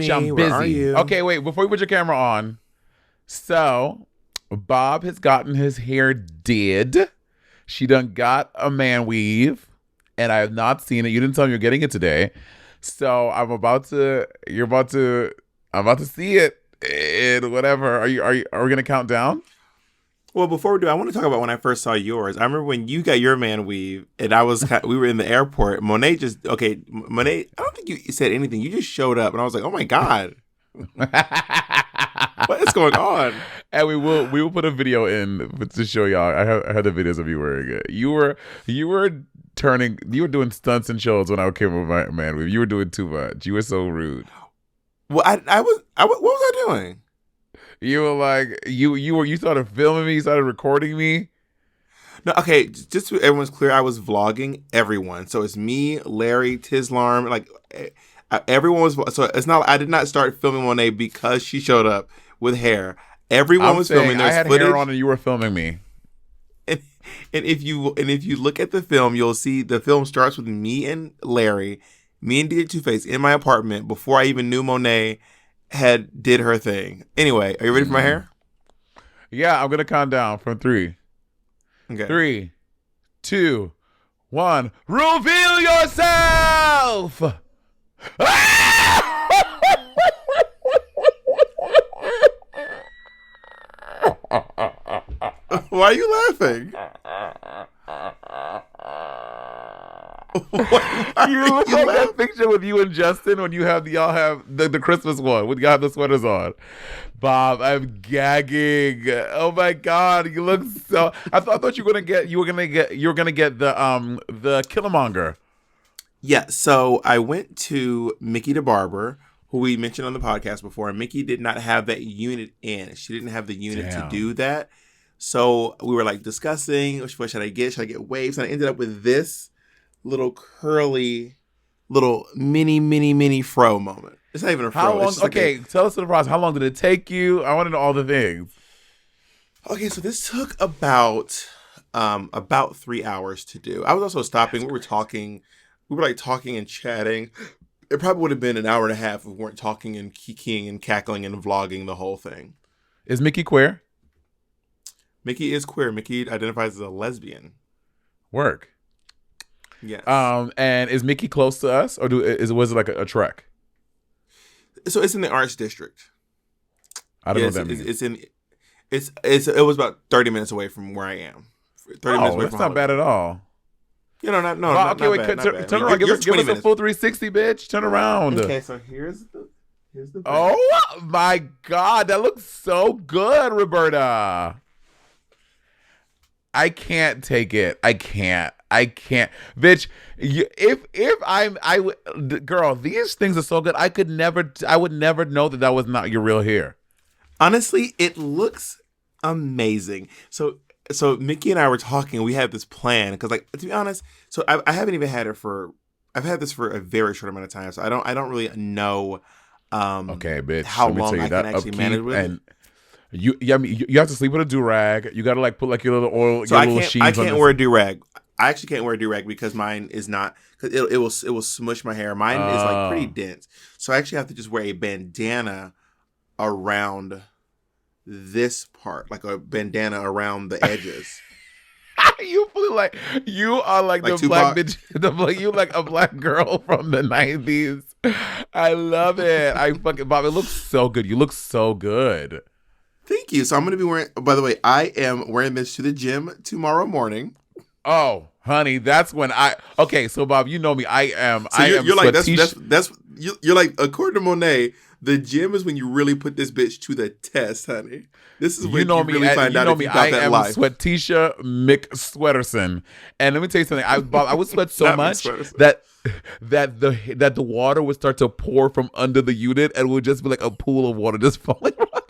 Bitch, I'm Where are busy. you? Okay, wait, before you put your camera on. So, Bob has gotten his hair did. She done got a man weave, and I have not seen it. You didn't tell me you're getting it today. So, I'm about to see it and whatever. Are we going to count down? Well, before we do, I want to talk about when I first saw yours. I remember when you got your man weave, and we were in the airport. Monet, I don't think you said anything. You just showed up, and I was like, oh my God. What is going on? And we will put a video in to show y'all. I had the videos of you wearing it. You were doing stunts and shows when I came with my man weave. You were doing too much. You were so rude. Well, what was I doing? You were like you started filming me, you started recording me. No, okay, just so everyone's clear, I was vlogging everyone. So it's me, Larry, Tislarm, like everyone was. So it's not. I did not start filming Monet because she showed up with hair. Everyone was filming. I There's had footage, hair on and you were filming me. And if you look at the film, you'll see the film starts with me and Larry, me and DJ Two-Face in my apartment before I even knew Monet did her thing. Anyway, are you ready for my hair? Yeah, I'm gonna count down from 3. Okay. 3, 2, 1. Reveal yourself. Why are you laughing? You look like that picture with you and Justin when y'all have the Christmas one when you have the sweaters on. Bob, I'm gagging. Oh my God, you look so. I thought you were gonna get the Killmonger. Yeah, so I went to Mickey the Barber, who we mentioned on the podcast before, and Mickey did not have that unit in. She didn't have the unit to do that. So we were like discussing, what should I get? Should I get waves? And I ended up with this little curly, little mini fro moment. It's not even a fro. How long? Okay, tell us the process. How long did it take you? I want to know all the things. Okay, so this took about 3 hours to do. I was also stopping. We were talking. We were like talking and chatting. It probably would have been an hour and a half if we weren't talking and kikiing and cackling and vlogging the whole thing. Is Mickey queer? Mickey is queer. Mickey identifies as a lesbian. Work. Yes. And is Mickey close to us, or was it like a trek? So it's in the Arts District. I don't know what that means. It was about 30 minutes away from where I am. 30 minutes away that's from not Hollywood. bad at all. Not Okay, wait, bad. turn around. Give us a full 360, bitch. Turn around. Okay, so here's the. Oh my God, that looks so good, Roberta. I can't take it. I can't, bitch. Girl, these things are so good. I would never know that was not your real hair. Honestly, it looks amazing. So Mickey and I were talking. We had this plan because, like, to be honest, so I haven't even had it for. I've had this for a very short amount of time, so I don't really know. Okay, bitch. How long I can actually manage with it. You have to sleep with a do-rag. You got to like put like your little oil. So I can't wear a do-rag. I actually can't wear a do-rag because mine is not, because it will smush my hair. Mine is like pretty dense. So I actually have to just wear a bandana around this part, like a bandana around the edges. You are like the Tupac. black bitch. You like a black girl from the 90s. I love it. Bob, it looks so good. You look so good. Thank you. So I'm going to be wearing, by the way, I am wearing this to the gym tomorrow morning. Oh, honey, that's when okay, so Bob, you know me. You're like, you're like, according to Monet, the gym is when you really put this bitch to the test, honey. This is when you really find out if you got that life. Sweatisha McSweaterson. And let me tell you something. I would sweat so much that the water would start to pour from under the unit and it would just be like a pool of water just falling around.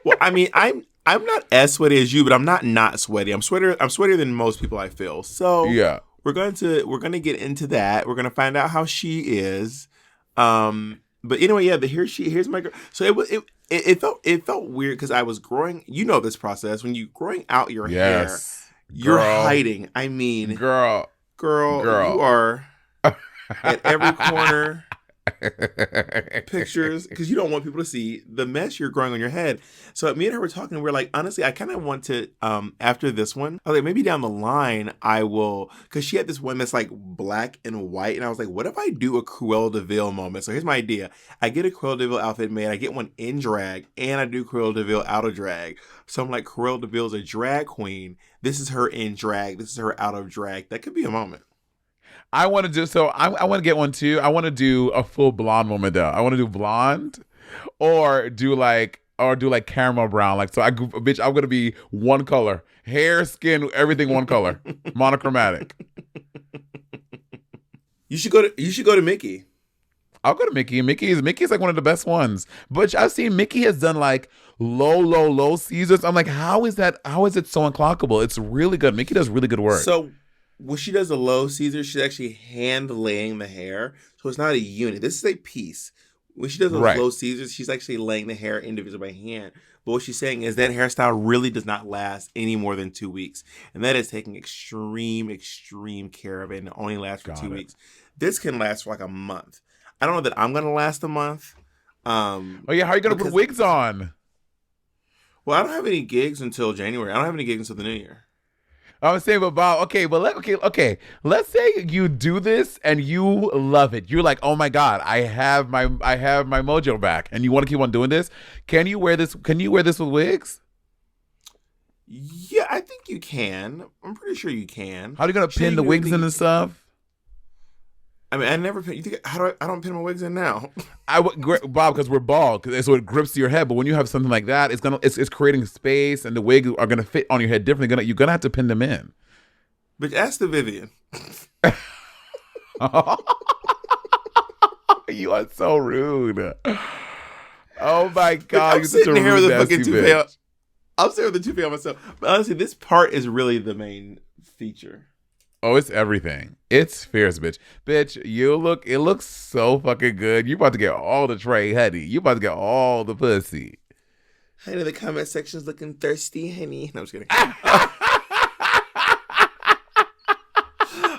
Well, I mean, I'm not as sweaty as you, but I'm not sweaty. I'm sweatier than most people, I feel. So yeah, we're gonna get into that. We're gonna find out how she is. But anyway, yeah. Here's my girl. So it felt weird because I was growing. You know this process when you growing out your hair. You're hiding. I mean, girl, you are at every corner. pictures because you don't want people to see the mess you're growing on your head. So me and her were talking. And we're like, honestly, I kind of want to. After this one, I was like, maybe down the line I will, because she had this one that's like black and white, and I was like, what if I do a Cruella de Vil moment? So here's my idea: I get a Cruella de Vil outfit made, I get one in drag, and I do Cruella de Vil out of drag. So I'm like, Cruella de Vil's a drag queen. This is her in drag. This is her out of drag. That could be a moment. I want to do so. I want to get one too. I want to do a full blonde woman though. I want to do blonde, or do like caramel brown. Like so, bitch, I'm gonna be one color, hair, skin, everything one color, monochromatic. You should go to Mickey. I'll go to Mickey. Mickey's like one of the best ones. But I've seen Mickey has done like low Caesars. I'm like, how is that? How is it so unclockable? It's really good. Mickey does really good work. So when she does a low Caesar, she's actually hand laying the hair. So it's not a unit. This is a piece. When she does those low Caesars, she's actually laying the hair individually by hand. But what she's saying is that hairstyle really does not last any more than 2 weeks. And that is taking extreme care of it, and it only lasts for 2 weeks. This can last for like a month. I don't know that I'm going to last a month. Oh yeah, how are you going to put wigs on? Well, I don't have any gigs until January. I don't have any gigs until the new year. I was saying, but Bob, okay. Let's say you do this and you love it. You're like, oh my God, I have my mojo back, and you want to keep on doing this. Can you wear this? Can you wear this with wigs? Yeah, I think you can. I'm pretty sure you can. How are you gonna pin the wigs in and stuff? I mean, I never pin. You think I don't pin my wigs in now? Bob, because we're bald, so it grips to your head. But when you have something like that, it's creating space, and the wigs are gonna fit on your head differently. You're gonna have to pin them in. But ask the Vivian. You are so rude. Oh my God, you're such a rude, nasty bitch. I'm sitting with the toupee on myself. But honestly, this part is really the main feature. Oh, it's everything. It's fierce, bitch. Bitch, it looks so fucking good. You about to get all the tray, honey. You about to get all the pussy. I know the comment section's looking thirsty, honey. No, I'm just kidding.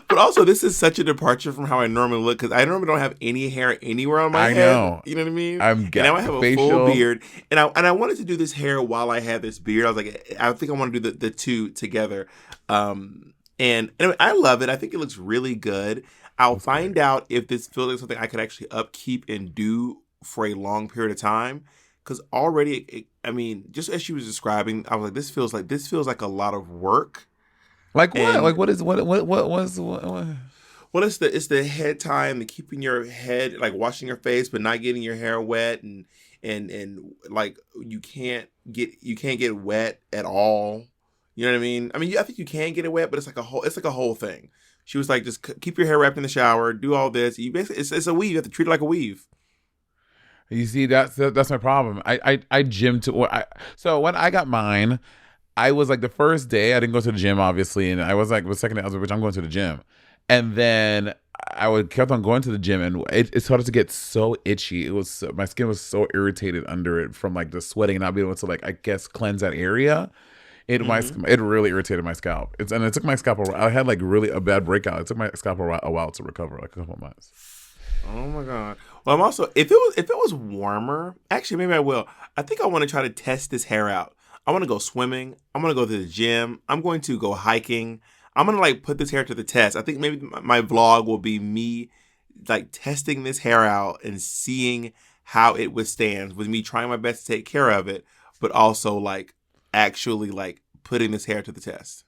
But also, this is such a departure from how I normally look, because I normally don't have any hair anywhere on my head. I know. You know what I mean? Now I have a full beard. And I wanted to do this hair while I had this beard. I was like, I think I want to do the two together. And anyway, I love it. I think it looks really good. I'll find out if this feels like something I could actually upkeep and do for a long period of time. Because already, just as she was describing, I was like, this feels like a lot of work. Like what? And, like what was? Well, it's the head tie and the keeping your head, like washing your face but not getting your hair wet, and like you can't get wet at all. You know what I mean? I think you can get it wet, but it's like a whole thing. She was like, just keep your hair wrapped in the shower, do all this. You basically, it's a weave. You have to treat it like a weave. You see, that's my problem. I gym so when I got mine, I was like, the first day I didn't go to the gym, obviously, and I was like, the second day I was like, I'm going to the gym, and then kept on going to the gym, and it started to get so itchy. My skin was so irritated under it from like the sweating and not being able to, like, I guess, cleanse that area. It really irritated my scalp. It took my scalp I had like really a bad breakout. It took my scalp a while to recover, like a couple of months. Oh my God. Well, I'm also, if it was warmer, actually maybe I will. I think I want to try to test this hair out. I want to go swimming. I'm going to go to the gym. I'm going to go hiking. I'm going to like put this hair to the test. I think maybe my vlog will be me like testing this hair out and seeing how it withstands, with me trying my best to take care of it, but also like actually like putting this hair to the test.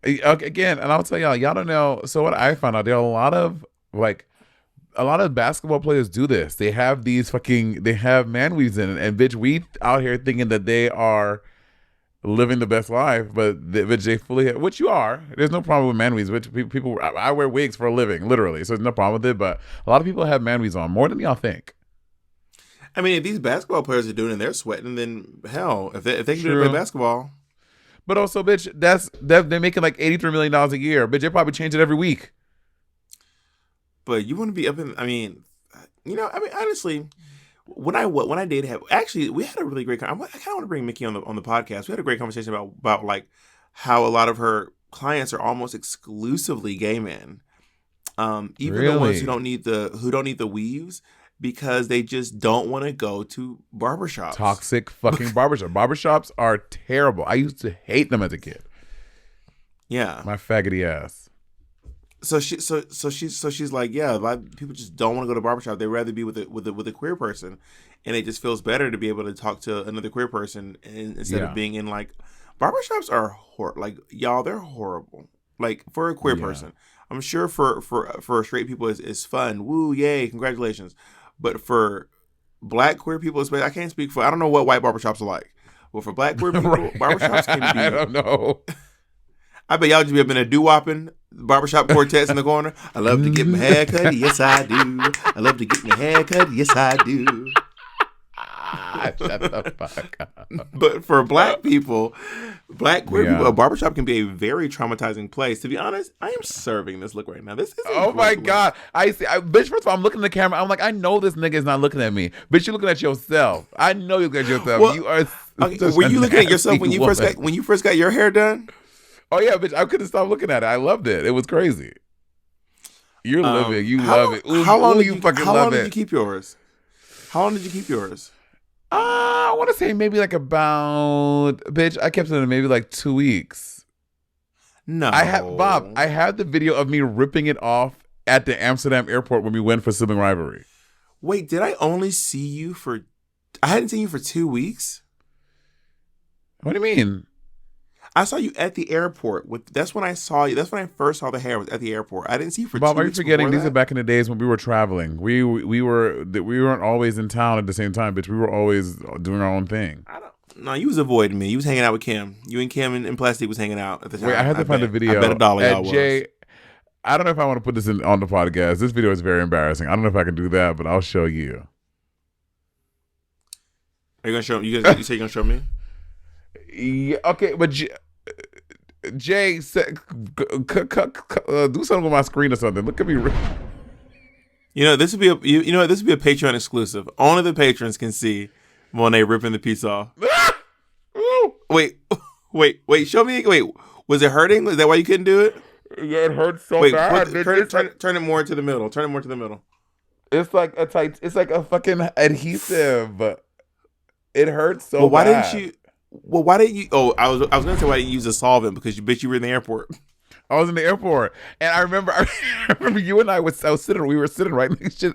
Again, and I'll tell y'all don't know. So what I found out, there are a lot of basketball players do this. They have man weaves in it, and bitch, we out here thinking that they are living the best life, but they fully, which you are. There's no problem with man weaves. Which people, I wear wigs for a living, literally, so there's no problem with it. But a lot of people have man weaves on more than y'all think. If these basketball players are doing it and they're sweating, then hell, if they can do it play basketball. But also, bitch, they're making like $83 million a year. Bitch, they probably change it every week. But you want to be up in, honestly, when I did have, actually, we had a really great, I kind of want to bring Mickey on the podcast. We had a great conversation about like how a lot of her clients are almost exclusively gay men. Even the ones who don't need the weaves, because they just don't want to go to barbershops. Toxic fucking barbershop. Barbershops are terrible. I used to hate them as a kid. Yeah, my faggoty ass. So she's like, yeah, a lot of people just don't want to go to barbershop. They'd rather be with a queer person, and it just feels better to be able to talk to another queer person instead of being in like barbershops are like y'all. They're horrible. Like for a queer person, I'm sure for straight people is fun. Woo, yay, congratulations. But for black queer people, especially, I can't speak for. I don't know what white barbershops are like. But for black queer people, barbershops can be. I don't know. I bet y'all just be up in a doo-wopping barbershop quartets in the corner. I love to get my hair cut, yes I do. I love to get my hair cut, yes I do. Shut the fuck up. But for black people, black queer people, a barbershop can be a very traumatizing place. To be honest, I am serving this look right now. This is oh my God. I see. Bitch, first of all, I'm looking at the camera. I'm like, I know this nigga is not looking at me. Bitch, you're looking at yourself. I know you're looking at yourself. Well, you are. Were you looking at yourself when you first got your hair done? Oh yeah, bitch! I couldn't stop looking at it. I loved it. It was crazy. You're living. You love it. Ooh, how long did you you fucking How love long it? did you keep yours? How long did you keep yours? I want to say maybe like about, bitch, I kept it in maybe like 2 weeks. No, I have the video of me ripping it off at the Amsterdam airport when we went for Sibling Rivalry. Wait, did I only see you for? I hadn't seen you for 2 weeks. What do you mean? I saw you at the airport. That's when I saw you. That's when I first saw the hair, was at the airport. I didn't see you for Bob, 2 are you weeks. forgetting these are back in the days when we were traveling? We weren't always in town at the same time, bitch. We were always doing our own thing. No, you was avoiding me. You was hanging out with Kim. You and Kim and Plastic was hanging out at the time. Wait, I had to find the video. I bet $1 y'all Jay, was. I don't know if I want to put this on the podcast. This video is very embarrassing. I don't know if I can do that, but I'll show you. Are you gonna show me? You say you're gonna show me? Yeah, okay, but Jay said, do something with my screen or something. Look at me. This would be this would be a Patreon exclusive. Only the patrons can see Monet ripping the piece off. Wait. Show me. Wait, was it hurting? Was that why you couldn't do it? Yeah, it hurts so bad. Turn it more to the middle. Turn it more to the middle. It's like it's like a fucking adhesive. It hurts so bad. Why didn't you? Oh, I was gonna say why didn't you use a solvent, because you were in the airport. I was in the airport, and I remember you and I we were sitting right next to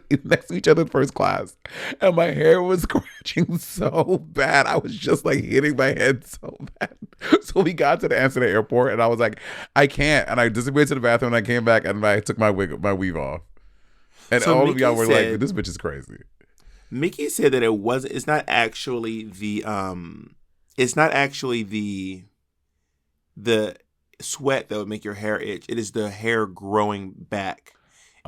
each other in first class, and my hair was scratching so bad. I was just like hitting my head so bad. So we got to the Amsterdam airport, and I was like, I can't, and I disappeared to the bathroom, and I came back, and I took my weave off, and so all Mickey of y'all were like, "This bitch is crazy." Mickey said that it's not actually the sweat that would make your hair itch. It is the hair growing back.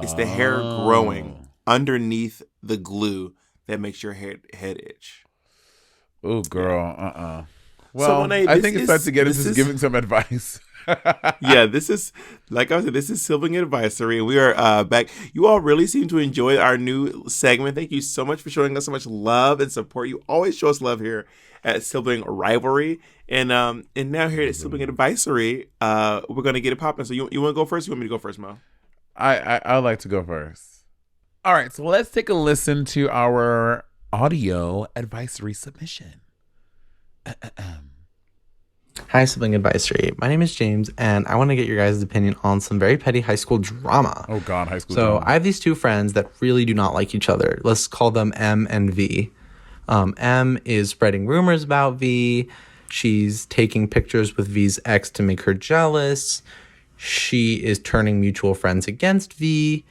It's the hair growing underneath the glue that makes your head itch. Oh, girl. Well, so, Monet, I think it's time to get into giving some advice. Yeah, this is, like I said, this is Sibling Advicery, and we are back. You all really seem to enjoy our new segment. Thank you so much for showing us so much love and support. You always show us love here at Sibling Rivalry, and now here at Sibling Advicery, we're gonna get it popping. So you want to go first? You want me to go first, Mo? I'd like to go first. All right, so let's take a listen to our audio advisory submission. Hi, Sibling Advisory. My name is James, and I want to get your guys' opinion on some very petty high school drama. Oh, God, high school drama. So I have these two friends that really do not like each other. Let's call them M and V. M is spreading rumors about V. She's taking pictures with V's ex to make her jealous. She is turning mutual friends against V.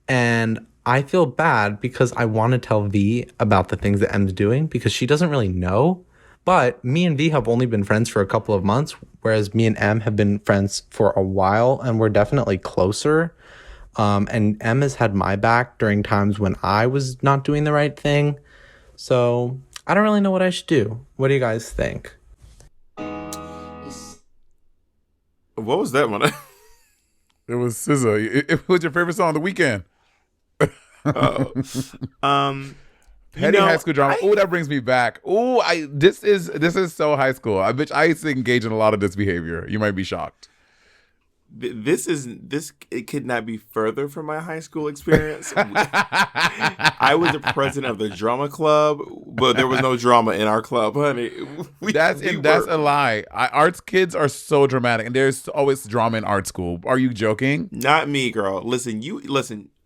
And I feel bad because I want to tell V about the things that M's doing because she doesn't really know. But me and V have only been friends for a couple of months, whereas me and M have been friends for a while, and we're definitely closer. And M has had my back during times when I was not doing the right thing. So I don't really know what I should do. What do you guys think? What was that one? It was SZA. It was your favorite song on the weekend. Petty high school drama. Oh, that brings me back. Oh, this is so high school. I used to engage in a lot of this behavior. You might be shocked. It could not be further from my high school experience. I was the president of the drama club, but there was no drama in our club, honey. That's a lie. Arts kids are so dramatic, and there's always drama in art school. Are you joking? Not me, girl. Listen.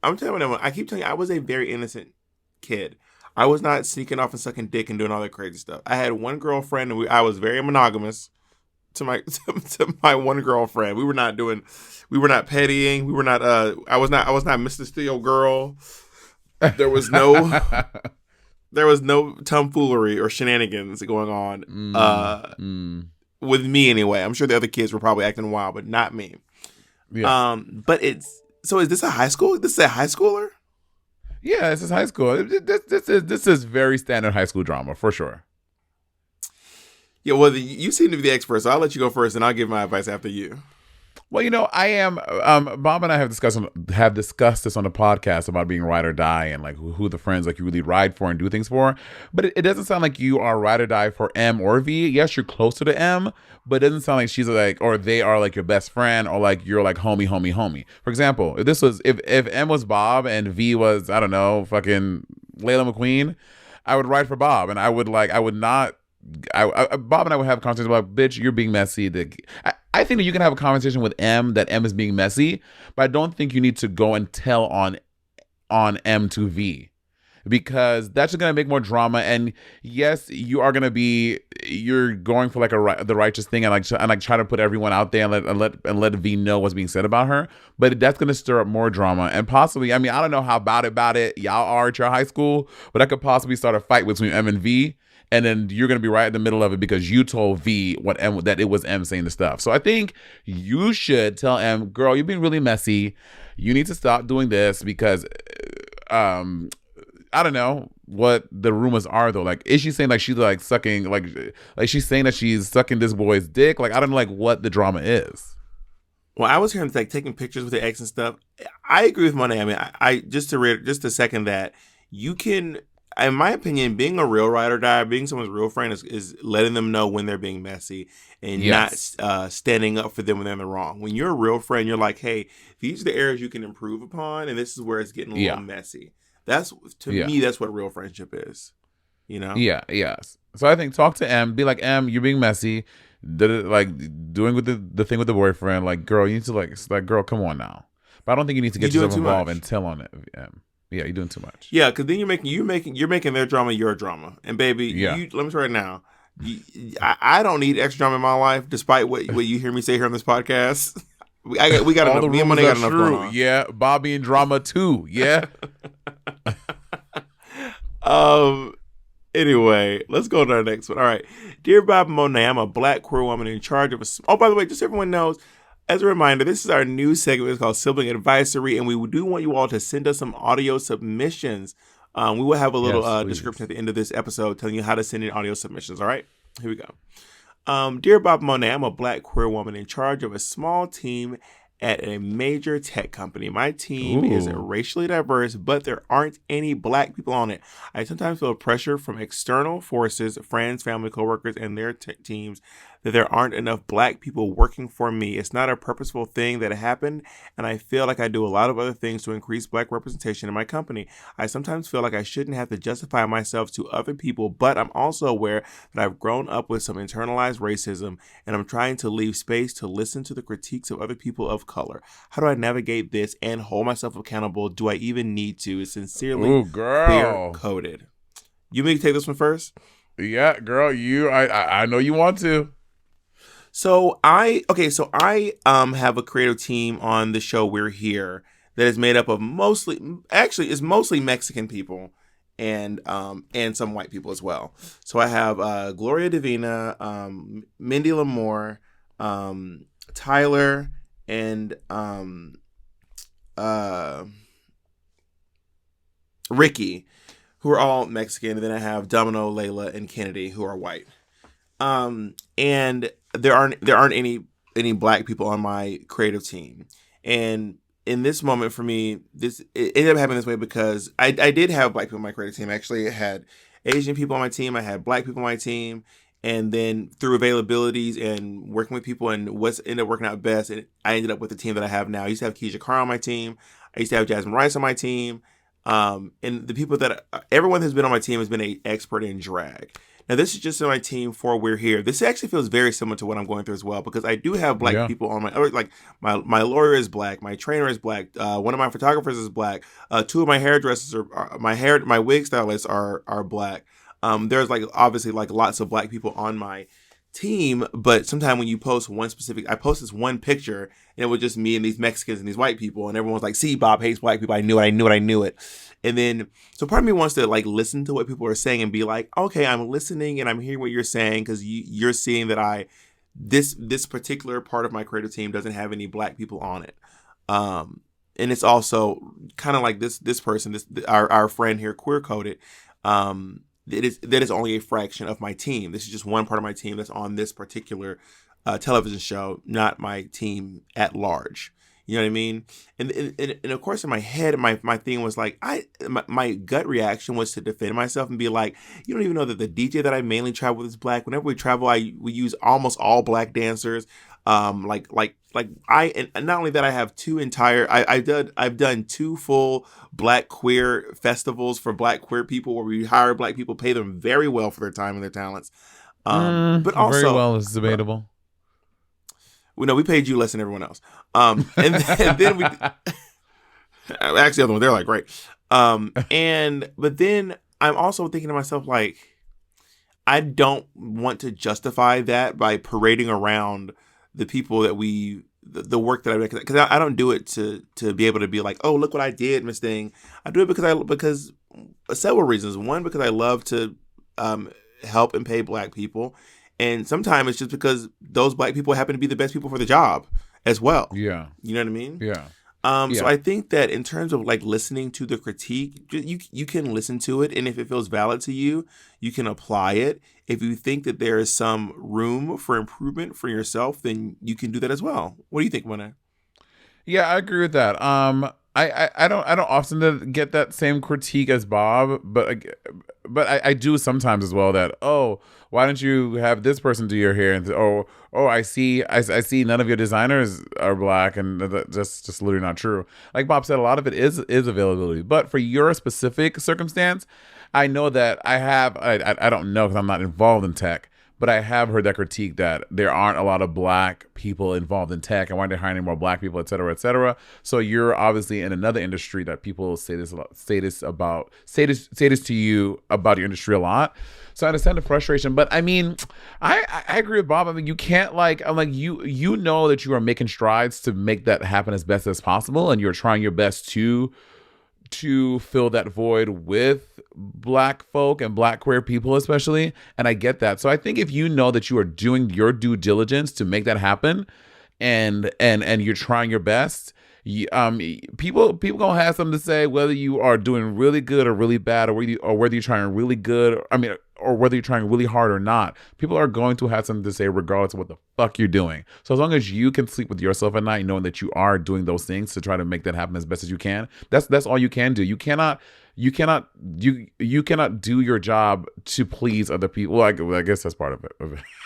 I'm telling you, I keep telling you, I was a very innocent kid. I was not sneaking off and sucking dick and doing all that crazy stuff. I had one girlfriend, and I was very monogamous to my one girlfriend. We were not pettying. We were not. I was not Mr. Steel girl. There was no tomfoolery or shenanigans going on. With me anyway. I'm sure the other kids were probably acting wild, but not me. Yeah. But is this a high school? This is a high schooler? Yeah, this is high school. This is very standard high school drama for sure. Yeah, well, you seem to be the expert, so I'll let you go first, and I'll give my advice after you. Well, I am. Bob and I have discussed this on the podcast about being ride or die and like who the friends like you really ride for and do things for. But it doesn't sound like you are ride or die for M or V. Yes, you're closer to M, but it doesn't sound like she's like, or they are like your best friend, or like you're like homie. For example, if M was Bob and V was, I don't know, fucking Layla McQueen, I would ride for Bob, and Bob and I would have conversations about, bitch, you're being messy. I think that you can have a conversation with M that M is being messy, but I don't think you need to go and tell on M to V, because that's just gonna make more drama. And yes, you're going for like the righteous thing and try to put everyone out there and let V know what's being said about her, but that's gonna stir up more drama and possibly. I mean, I don't know how about it y'all are at your high school, but that could possibly start a fight between M and V. And then you're going to be right in the middle of it because you told V that it was M saying the stuff. So I think you should tell M, girl, you're being really messy. You need to stop doing this because, I don't know what the rumors are though. Like, is she saying like she's like sucking, like she's saying that she's sucking this boy's dick? Like, I don't know like what the drama is. Well, I was hearing like taking pictures with the ex and stuff. I agree with Monet. I mean, I just to second that, you can. In my opinion, being a real ride or die, being someone's real friend is letting them know when they're being messy and not standing up for them when they're in the wrong. When you're a real friend, you're like, hey, these are the areas you can improve upon, and this is where it's getting a little messy. To me, that's what real friendship is. You know? Yeah, yes. So I think talk to M, be like, M, you're being messy. Like doing with the thing with the boyfriend. Like, girl, you need to like, girl, come on now. But I don't think you need to get yourself involved and tell on it. Yeah, you're doing too much. Yeah, because then you're making their drama your drama, and baby, let me tell you right now, I don't need extra drama in my life, despite what you hear me say here on this podcast. We got all enough. Me and Money got enough going on. Yeah, Bobby and drama too. Yeah. Anyway, let's go to our next one. All right, dear Bob and Monet, I'm a Black queer woman in charge of a. Oh, by the way, just so everyone knows. As a reminder, this is our new segment. It's called Sibling Advicery, and we do want you all to send us some audio submissions. We will have a little description at the end of this episode telling you how to send in audio submissions. All right, here we go. Dear Bob Monet, I'm a Black queer woman in charge of a small team at a major tech company. My team is racially diverse, but there aren't any Black people on it. I sometimes feel pressure from external forces, friends, family, coworkers, and their teams that there aren't enough Black people working for me. It's not a purposeful thing that happened, and I feel like I do a lot of other things to increase Black representation in my company. I sometimes feel like I shouldn't have to justify myself to other people, but I'm also aware that I've grown up with some internalized racism, and I'm trying to leave space to listen to the critiques of other people of color. How do I navigate this and hold myself accountable? Do I even need to? Sincerely, clear-coded. You may take this one first? Yeah, girl, I know you want to. So I have a creative team on the show We're Here that is made up of mostly Mexican people and some white people as well. So I have Gloria Divina, Mindy Lamore, Tyler, and Ricky, who are all Mexican, and then I have Domino, Layla, and Kennedy, who are white. And there aren't any Black people on my creative team. And in this moment for me, it ended up happening this way because I did have Black people on my creative team. Actually, I had Asian people on my team. I had Black people on my team. And then through availabilities and working with people and what's ended up working out best, and I ended up with the team that I have now. I used to have Keisha Carr on my team. I used to have Jasmine Rice on my team. And the people that everyone who's been on my team has been an expert in drag. Now, this is just on my team for We're Here. This actually feels very similar to what I'm going through as well, because I do have black people on my lawyer is black, my trainer is black, one of my photographers is black, two of my hairdressers are my wig stylists are black. There's obviously lots of black people on my team, but sometimes when you post I post this one picture and it was just me and these Mexicans and these white people, and everyone's like, see, Bob hates black people. I knew it. And then, so part of me wants to listen to what people are saying and be like, okay, I'm listening and I'm hearing what you're saying, because you're seeing that this particular part of my creative team doesn't have any black people on it. And it's also kind of like this person, our friend here, Queer Coded, that is only a fraction of my team. This is just one part of my team that's on this particular television show, not my team at large. You know what I mean? And of course, in my head, my thing was my gut reaction was to defend myself and be like, you don't even know that the DJ that I mainly travel with is black. Whenever we travel, we use almost all black dancers. And not only that, I have I've done 2 full black queer festivals for black queer people where we hire black people, pay them very well for their time and their talents. But also, very well is debatable. We paid you less than everyone else. And then we actually the other one, they're great. But then I'm also thinking to myself, I don't want to justify that by parading around the people that the work that I do, because I don't do it to be able to be like, oh, look what I did, Miss Thing. I do it because several reasons. One, because I love to help and pay black people. And sometimes it's just because those black people happen to be the best people for the job as well. Yeah. You know what I mean? Yeah. So I think that in terms of listening to the critique, you can listen to it. And if it feels valid to you, you can apply it. If you think that there is some room for improvement for yourself, then you can do that as well. What do you think, Monet? Yeah, I agree with that. I don't often get that same critique as Bob, but I do sometimes as well. That, oh, why don't you have this person do your hair? And I see none of your designers are black, and that's just literally not true. Like Bob said, a lot of it is availability, but for your specific circumstance, I know that I don't know because I'm not involved in tech. But I have heard that critique that there aren't a lot of black people involved in tech, and why they're hiring more black people, et cetera, et cetera. So you're obviously in another industry that people say this to you about your industry a lot. So I understand the frustration, but I mean, I agree with Bob. I mean, you can't you know that you are making strides to make that happen as best as possible, and you're trying your best to fill that void with black folk and black queer people especially, and I get that. So I think if you know that you are doing your due diligence to make that happen, and you're trying your best, people gonna have something to say whether you are doing really good or really bad, or whether you're trying really good. Or whether you're trying really hard or not, people are going to have something to say regardless of what the fuck you're doing. So as long as you can sleep with yourself at night, knowing that you are doing those things to try to make that happen as best as you can, that's all you can do. You cannot do your job to please other people. I guess that's part of it.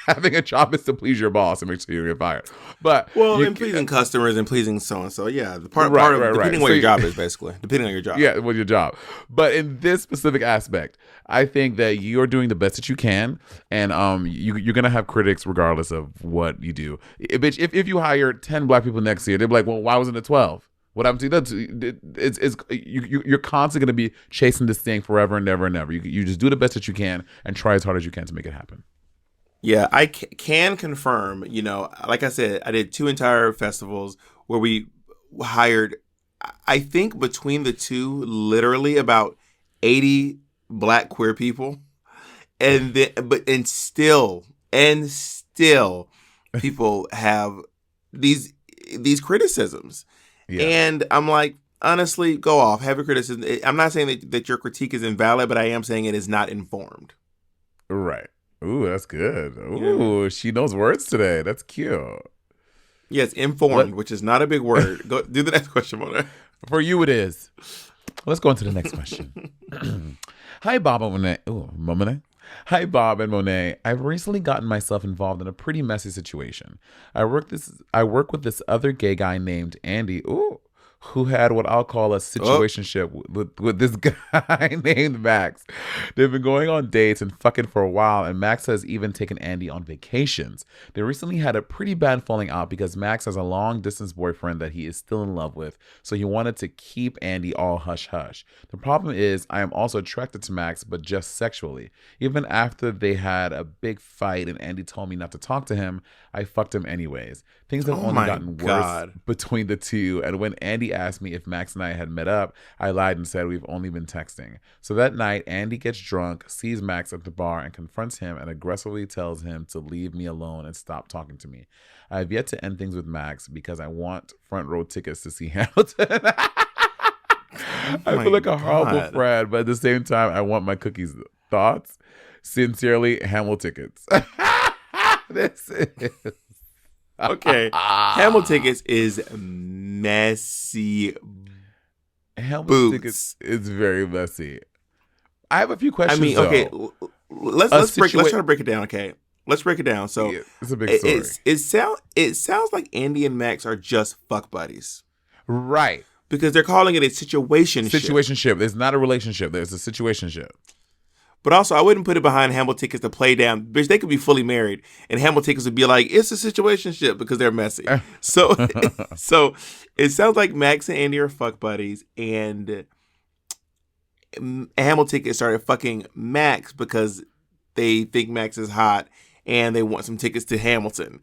Having a job is to please your boss and make sure you get fired. But and pleasing customers and pleasing so and so. Yeah, the part of depending on what your job is, basically depending on your job. Yeah, with your job. But in this specific aspect, I think that you're doing the best that you can, and you're gonna have critics regardless of what you do. If you hire 10 black people next year, they'll be like, well, why wasn't it 12? What happened to that? You're constantly going to be chasing this thing forever and never and never. You just do the best that you can and try as hard as you can to make it happen. Yeah, I can confirm, like I said, I did 2 entire festivals where we hired, I think between the 2, literally about 80 black queer people. And still people have these criticisms. Yeah. And I'm like, honestly, go off, have your criticism. I'm not saying that your critique is invalid, but I am saying it is not informed. Right. Ooh, that's good. Ooh, yeah. She knows words today. That's cute. Yes, informed, which is not a big word. Go do the next question, Mona. For you, it is. Let's go on to the next question. Hi, Bob. Monet. Hi, Bob and Monet. I've recently gotten myself involved in a pretty messy situation. I work with this other gay guy named Andy. Ooh. Who had what I'll call a Oh, situationship with this guy named Max. They've been going on dates and fucking for a while, and Max has even taken Andy on vacations. They recently had a pretty bad falling out because Max has a long distance boyfriend that he is still in love with, so he wanted to keep Andy all hush hush. The problem is, I am also attracted to Max, but just sexually. Even after they had a big fight and Andy told me not to talk to him, I fucked him anyways. Things have oh only my gotten worse God. between the two, and when Andy asked me if Max and I had met up, I lied and said we've only been texting. So that night, Andy gets drunk, sees Max at the bar, and confronts him and aggressively tells him to leave me alone and stop talking to me. I have yet to end things with Max because I want front row tickets to see Hamilton. Oh I my feel like a horrible God. friend, but at the same time, I want my cookies. Thoughts? Sincerely, Hamilton tickets. This is Okay. Hamel tickets is messy Hamilton tickets boots. is very messy. I have a few I questions mean, though. okay, A let's try situa- to break it down. Okay, let's break it down. So Yeah, it's a big it story. it sounds like Andy and Max are just fuck buddies Right. because they're calling it a situation. Situationship. It's not a relationship. There's a situationship. But also, I wouldn't put it behind Hamel tickets to play down. Bitch, they could be fully married, and Hamel tickets would be like, it's a situationship because they're messy. So, so it sounds like Max and Andy are fuck buddies, and Hamel tickets started fucking Max because they think Max is hot and they want some tickets to Hamilton.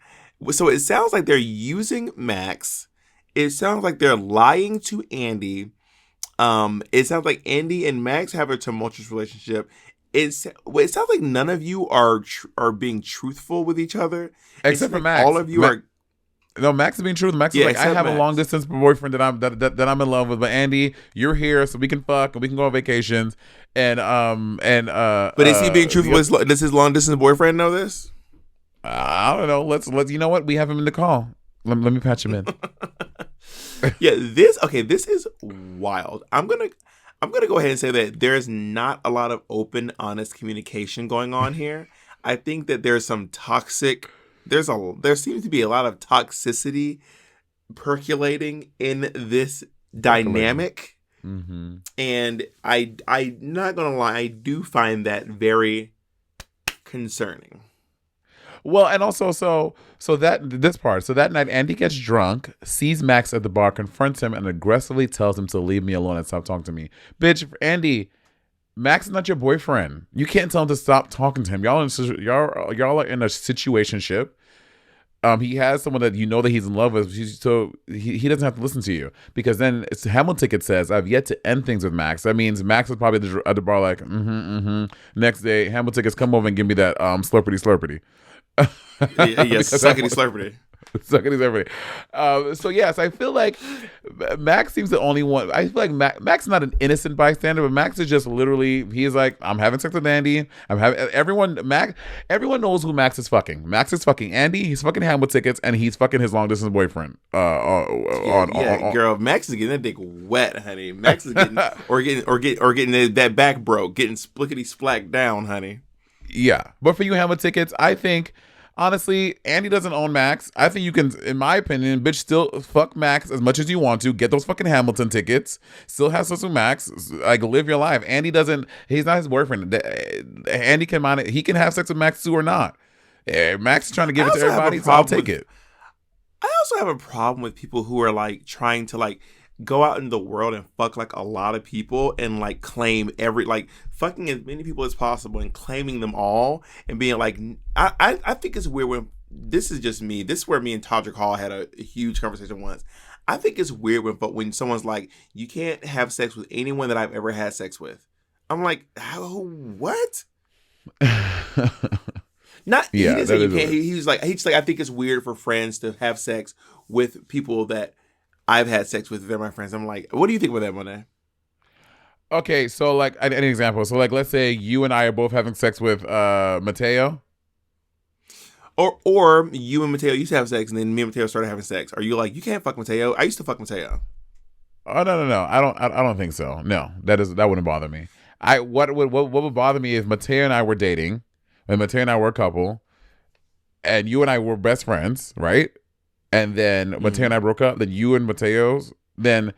So it sounds like they're using Max. It sounds like they're lying to Andy. It sounds like Andy and Max have a tumultuous relationship. It sounds like none of you are being truthful with each other, Except for like Max. all of you are. No, Max is being true. Max is Yeah, like, I except have a Max. long distance boyfriend that I'm in love with, but Andy, you're here, so we can fuck and we can go on vacations. And But is he being truthful? Does his long distance boyfriend know this? I don't know. Let's you know what? We have him in the call. Let me patch him in. Yeah, this is wild. I'm gonna go ahead and say that there's not a lot of open, honest communication going on here. I think that there's some toxic. There seems to be a lot of toxicity percolating in this dynamic, Mm-hmm. and I'm not gonna lie, I do find that very concerning. Well, and also, so that this part, so that night, Andy gets drunk, sees Max at the bar, confronts him, and aggressively tells him to leave me alone and stop talking to me. Bitch, Andy, Max is not your boyfriend. You can't tell him to stop talking to him. Y'all are in a situationship. He has someone that you know that he's in love with, so he doesn't have to listen to you, because then it's Hamilton ticket says, I've yet to end things with Max. That means Max is probably at the bar like, Next day, Hamilton tickets come over and give me that slurpity slurpity. Yes, suckety slurpity. Suckity slurpity. So yes, I feel like Max seems the only one. I feel like Max is not an innocent bystander, but Max is just literally, he's like, I'm having sex with Andy. Everyone knows who Max is fucking. Max is fucking Andy. He's fucking Hamilton tickets, and he's fucking his long distance boyfriend. Girl, Max is getting that dick wet, honey. Max is getting getting that back broke, getting splickety splacked down, honey. Yeah, but for you Hamilton tickets, I think honestly, Andy doesn't own Max. I think you can, in my opinion, bitch, still fuck Max as much as you want to. Get those fucking Hamilton tickets. Still have sex with Max. Like, live your life. Andy doesn't. He's not his boyfriend. Andy can mind it. He can have sex with Max too or not. Max is trying to give it to everybody, so I'll take it. I also have a problem with people who are like trying to like go out in the world and fuck like a lot of people and like claim fucking as many people as possible and claiming them all and being like, I think it's weird when, this is just me, this is where me and Todrick Hall had a huge conversation once. I think it's weird when someone's like, you can't have sex with anyone that I've ever had sex with. I'm like, what? Not he didn't say you can't. He's like I think it's weird for friends to have sex with people that I've had sex with. They're my friends. I'm like, what do you think about that, Monet? Okay, so like an example. So like, let's say you and I are both having sex with Mateo. Or you and Mateo used to have sex, and then me and Mateo started having sex. Are you like, you can't fuck Mateo? I used to fuck Mateo. Oh no! I don't think so. No, that wouldn't bother me. What would bother me if Mateo and I were dating, and Mateo and I were a couple, and you and I were best friends, right? And then Mateo and I broke up. Then you and Mateo's. Then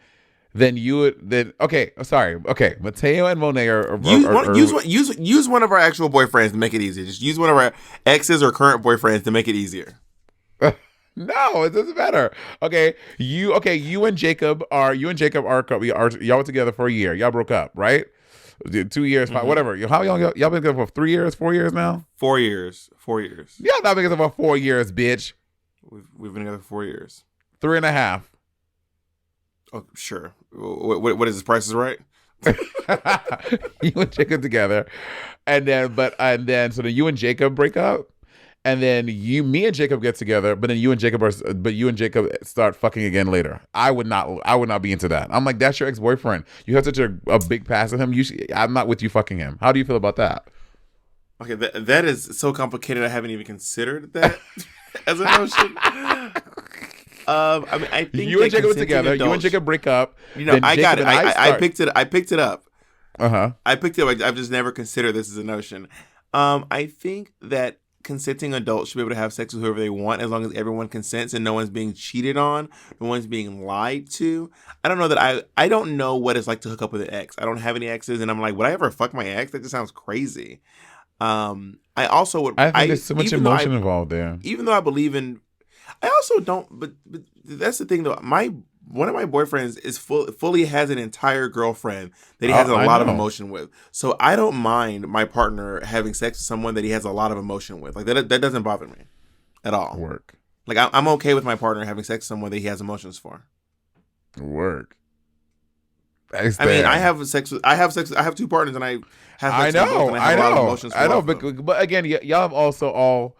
you would then. Okay, sorry. Okay, Mateo and Monet use one of our actual boyfriends to make it easier. Just use one of our exes or current boyfriends to make it easier. No, it doesn't matter. Okay, you and Jacob are y'all were together for a year. Y'all broke up, right? 2 years, whatever. How y'all been together for 3 years, 4 years now? 4 years. Y'all not been together for 4 years, bitch. We've been together for 4 years. 3.5. Oh, sure. What is this? Price is Right? You and Jacob together, and then so then you and Jacob break up, and then me and Jacob get together, but then you and Jacob start fucking again later. I would not be into that. I'm like, that's your ex-boyfriend. You have such a big past with him. I'm not with you fucking him. How do you feel about that? Okay, that is so complicated. I haven't even considered that as a notion. I think you and Jacob were together. You and Jacob break up. I got it. I picked it. I picked it up. I picked it up. I've just never considered this as a notion. I think that consenting adults should be able to have sex with whoever they want, as long as everyone consents and no one's being cheated on, no one's being lied to. I don't know that I don't know what it's like to hook up with an ex. I don't have any exes, and I'm like, would I ever fuck my ex? That just sounds crazy. I also would. I think there's so much emotion involved there. Even though I believe in, I also don't. But that's the thing, though. One of my boyfriends is fully has an entire girlfriend that he has a lot of emotion with. So I don't mind my partner having sex with someone that he has a lot of emotion with. Like that doesn't bother me at all. Work. Like I'm okay with my partner having sex with someone that he has emotions for. Work. I mean, I have two partners, and I have sex with both, and I have a lot of emotions for both of them. But again, y'all have also all.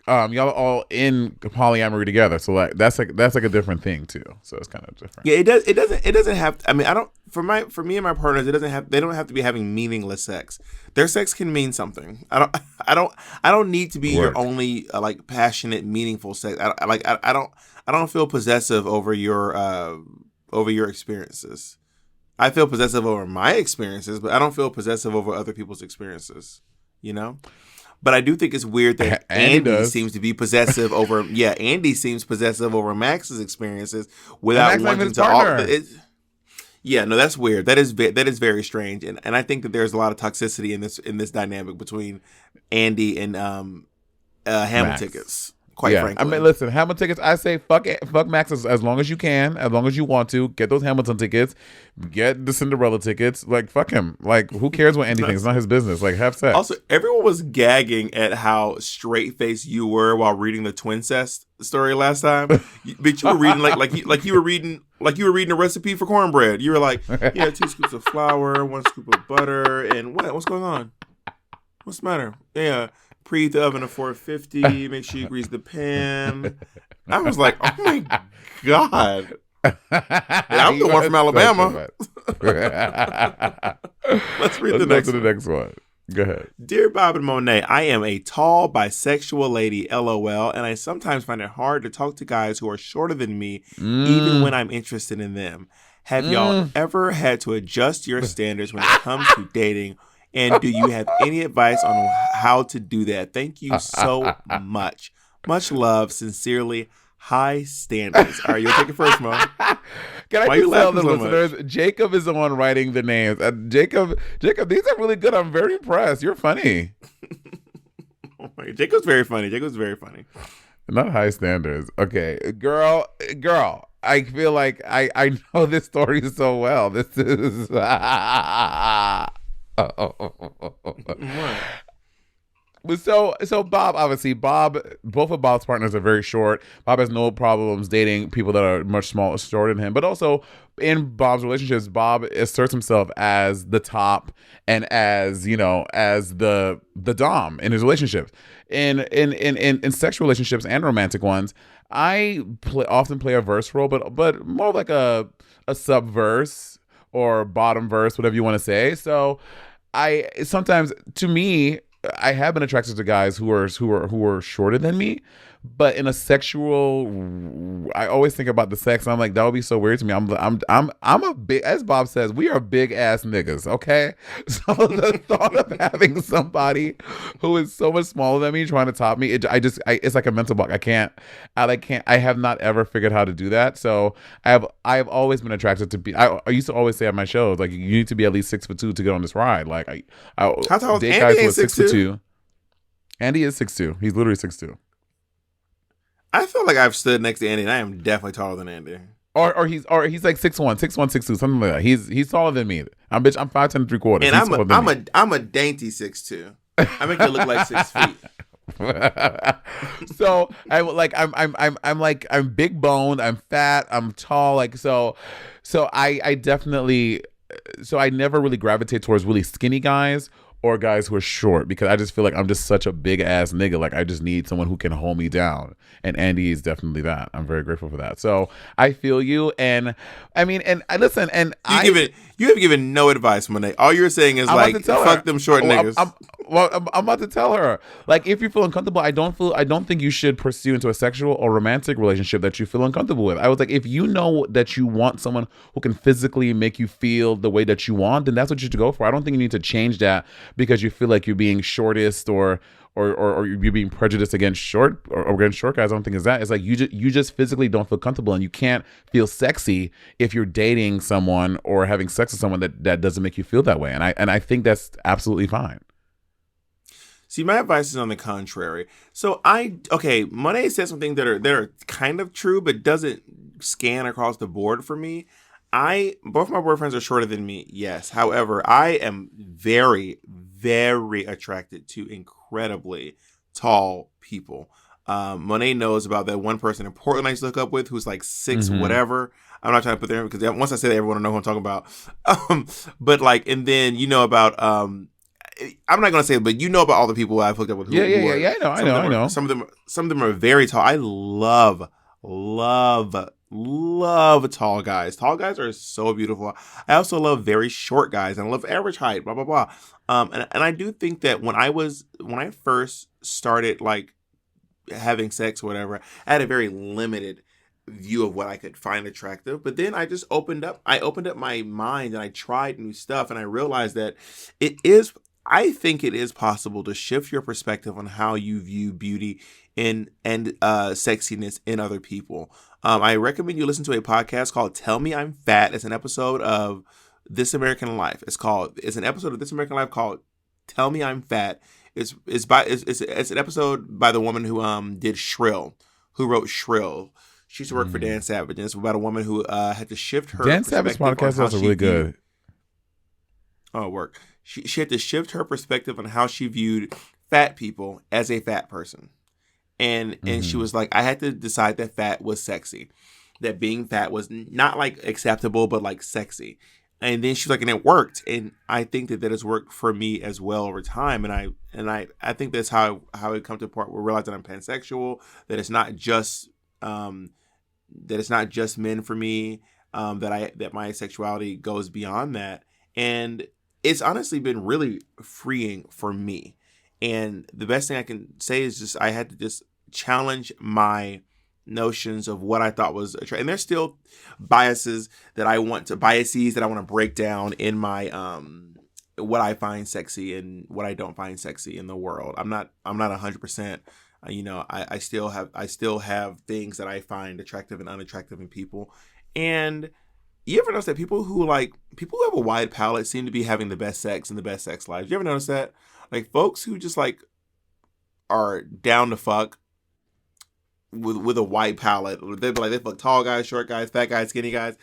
Y'all are all in polyamory together, so like that's like a different thing too. So it's kind of different. Yeah, it doesn't have. I mean, I don't. For me and my partners, they don't have to be having meaningless sex. Their sex can mean something. I don't need to be your only like passionate, meaningful sex. I don't feel possessive over your experiences. I feel possessive over my experiences, but I don't feel possessive over other people's experiences. You know. But I do think it's weird that Andy seems to be possessive over. Yeah, Andy seems possessive over Max's experiences without wanting to. Yeah, no, that's weird. That is very strange, and I think that there's a lot of toxicity in this dynamic between Andy and Hamilton Tickets. Quite frankly, I mean, listen, Hamilton Tickets. I say fuck Max as long as you can, as long as you want to. Get those Hamilton tickets, get the Cinderella tickets. Like fuck him. Like who cares what Andy thinks? It's not his business. Like have sex. Also, everyone was gagging at how straight faced you were while reading the Twincest story last time. But you were reading like you were reading a recipe for cornbread. You were like, 2 scoops of flour, 1 scoop of butter, and what's going on? What's the matter? Yeah. Preheat the oven to 450. Make sure you grease the pan. I was like, oh my God. And I'm the one from Alabama. Let's read the next one. The next one. Go ahead. Dear Bob and Monet, I am a tall bisexual lady, LOL, and I sometimes find it hard to talk to guys who are shorter than me, even when I'm interested in them. Have y'all ever had to adjust your standards when it comes to dating? And do you have any advice on how to do that? Thank you so much. Much love. Sincerely, High Standards. All right, you'll take it first, Mo. Can I just tell the listeners, Jacob is the one writing the names. Jacob, these are really good. I'm very impressed. You're funny. Jacob's very funny. Not High Standards. Okay, girl. I feel like I know this story so well. This is... So Bob, obviously, both of Bob's partners are very short. Bob has no problems dating people that are much shorter than him. But also in Bob's relationships, Bob asserts himself as the top and as the dom in his relationships. In sexual relationships and romantic ones, I often play a verse role, but more like a subverse or bottom verse, whatever you want to say. So I sometimes, to me, I have been attracted to guys who are shorter than me, but in a sexual, I always think about the sex. And I'm like, that would be so weird to me. I'm a big, as Bob says, we are big ass niggas. Okay, so the thought of having somebody who is so much smaller than me trying to top me, it's like a mental block. I have not ever figured how to do that. So I have always been attracted to be. I used to always say at my shows, like, you need to be at least 6'2" to get on this ride. Like I How tall is date Andy? guys who are 6'2"? 6'2". Andy is 6'2". He's literally 6'2". I feel like I've stood next to Andy, and I am definitely taller than Andy. Or he's like 6'1", 6'2", something like that. He's taller than me. I'm 5'10" 3/4". And I'm a dainty 6'2". I make it look like 6 feet. So I'm big boned, I'm fat, I'm tall, like so I definitely, so I never really gravitate towards really skinny guys or guys who are short, because I just feel like I'm just such a big ass nigga. Like, I just need someone who can hold me down. And Andy is definitely that. I'm very grateful for that. So I feel you. And I mean, and I listen, and you have given no advice, Monet. All you're saying is fuck them short niggas. I'm about to tell her, like, if you feel uncomfortable, I don't think you should pursue into a sexual or romantic relationship that you feel uncomfortable with. I was like, if you know that you want someone who can physically make you feel the way that you want, then that's what you should go for. I don't think you need to change that because you feel like you're being shortest or you're being prejudiced against short or against short guys. I don't think it's that. It's like you just physically don't feel comfortable, and you can't feel sexy if you're dating someone or having sex with someone that doesn't make you feel that way. And I think that's absolutely fine. See, my advice is on the contrary. So Monet said something that are kind of true, but doesn't scan across the board for me. Both my boyfriends are shorter than me, yes. However, I am very, very attracted to incredibly tall people. Monet knows about that one person in Portland I used to look up with who's like 6 whatever. I'm not trying to put there because once I say that, everyone will know who I'm talking about. But like, and then you know about I'm not gonna say it, but you know about all the people I've hooked up with. I know. Some of them are very tall. I love tall guys. Tall guys are so beautiful. I also love very short guys, and I love average height. Blah blah blah. And I do think that when I first started like having sex or whatever, I had a very limited view of what I could find attractive. But then I just opened up my mind, and I tried new stuff, and I realized that I think it is possible to shift your perspective on how you view beauty and sexiness in other people. I recommend you listen to a podcast called "Tell Me I'm Fat." It's an episode of This American Life. It's an episode of This American Life called "Tell Me I'm Fat." It's an episode by the woman who did Shrill, who wrote Shrill. She used to work for Dan Savage, and it's about a woman who had to shift her. Dan Savage podcast is also really good. Oh, work. She had to shift her perspective on how she viewed fat people as a fat person. And she was like, I had to decide that fat was sexy. That being fat was not like acceptable, but like sexy. And then she's like, and it worked. And I think that has worked for me as well over time. And I think that's how it come to a part where we realize that I'm pansexual, that it's not just men for me, that my sexuality goes beyond that. And it's honestly been really freeing for me. And the best thing I can say is just I had to just challenge my notions of what I thought was attractive. And there's still biases that I want to break down in my what I find sexy and what I don't find sexy in the world. I'm not 100%. I still have things that I find attractive and unattractive in people. And you ever notice that people who have a wide palette seem to be having the best sex and the best sex lives? You ever notice that? Like, folks who just like are down to fuck with a wide palette, they fuck tall guys, short guys, fat guys, skinny guys.